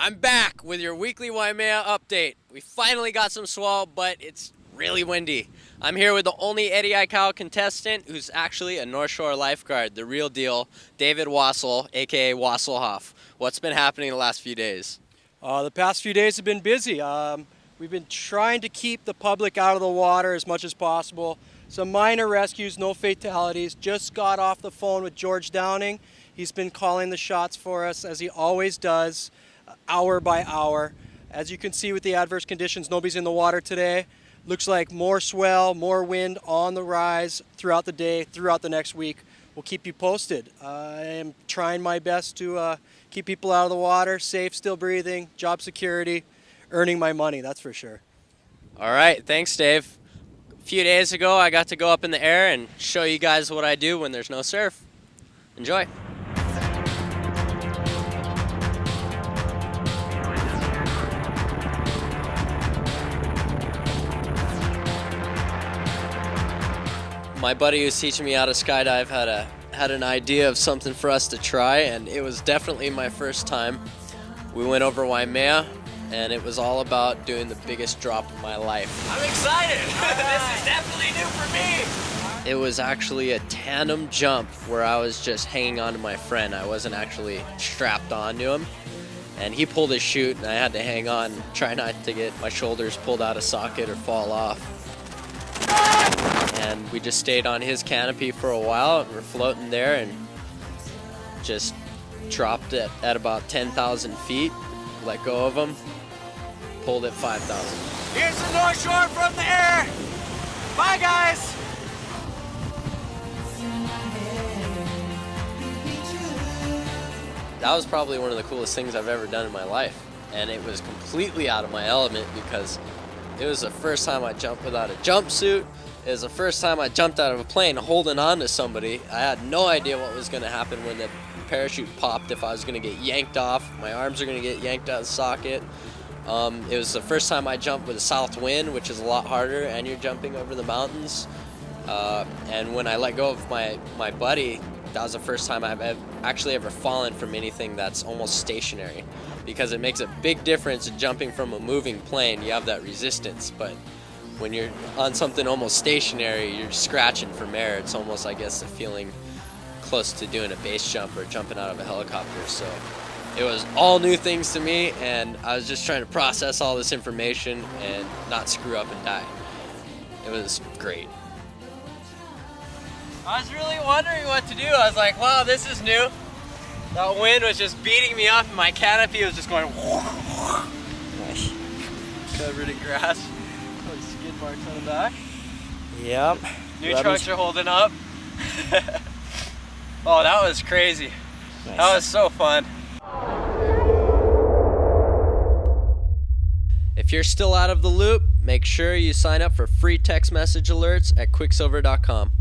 I'm back with your weekly Waimea update. We finally got some swell, but it's really windy. I'm here with the only Eddie Aikau contestant who's actually a North Shore lifeguard, the real deal, David Wassel, aka Wasselhoff. What's been happening the last few days? The past few days have been busy. We've been trying to keep the public out of the water as much as possible. Some minor rescues, no fatalities. Just got off the phone with George Downing. He's been calling the shots for us, as he always does, hour by hour. As you can see with the adverse conditions, nobody's in the water today. Looks like more swell, more wind on the rise throughout the day, throughout the next week. We'll keep you posted. I am trying my best to keep people out of the water, safe, still breathing, job security, earning my money, that's for sure. All right, thanks, Dave. A few days ago, I got to go up in the air and show you guys what I do when there's no surf. Enjoy. My buddy who's teaching me how to skydive had an idea of something for us to try, and it was definitely my first time. We went over Waimea, and it was all about doing the biggest drop of my life. I'm excited! This is definitely new for me! It was actually a tandem jump where I was just hanging on to my friend. I wasn't actually strapped onto him. And he pulled his chute, and I had to hang on, try not to get my shoulders pulled out of socket or fall off. And we just stayed on his canopy for a while, and we're floating there and just dropped it at about 10,000 feet, let go of him, pulled at 5,000. Here's the North Shore from the air! Bye, guys! That was probably one of the coolest things I've ever done in my life. And it was completely out of my element because it was the first time I jumped without a jumpsuit. It was the first time I jumped out of a plane holding on to somebody. I had no idea what was going to happen when the parachute popped, if I was going to get yanked off. My arms are going to get yanked out of the socket. It was the first time I jumped with a south wind, which is a lot harder, and you're jumping over the mountains. And when I let go of my buddy, that was the first time I've actually ever fallen from anything that's almost stationary, because it makes a big difference in jumping from a moving plane. You have that resistance, but when you're on something almost stationary, you're scratching from air. It's almost, I guess, the feeling close to doing a base jump or jumping out of a helicopter. So it was all new things to me, and I was just trying to process all this information and not screw up and die. It was great. I was really wondering what to do. I was like, wow, this is new. That wind was just beating me up, and my canopy was just going nice. Covered in grass. Skid marks on the back. Yep. New trucks are holding up. Oh, that was crazy. Nice. That was so fun. If you're still out of the loop, make sure you sign up for free text message alerts at quicksilver.com.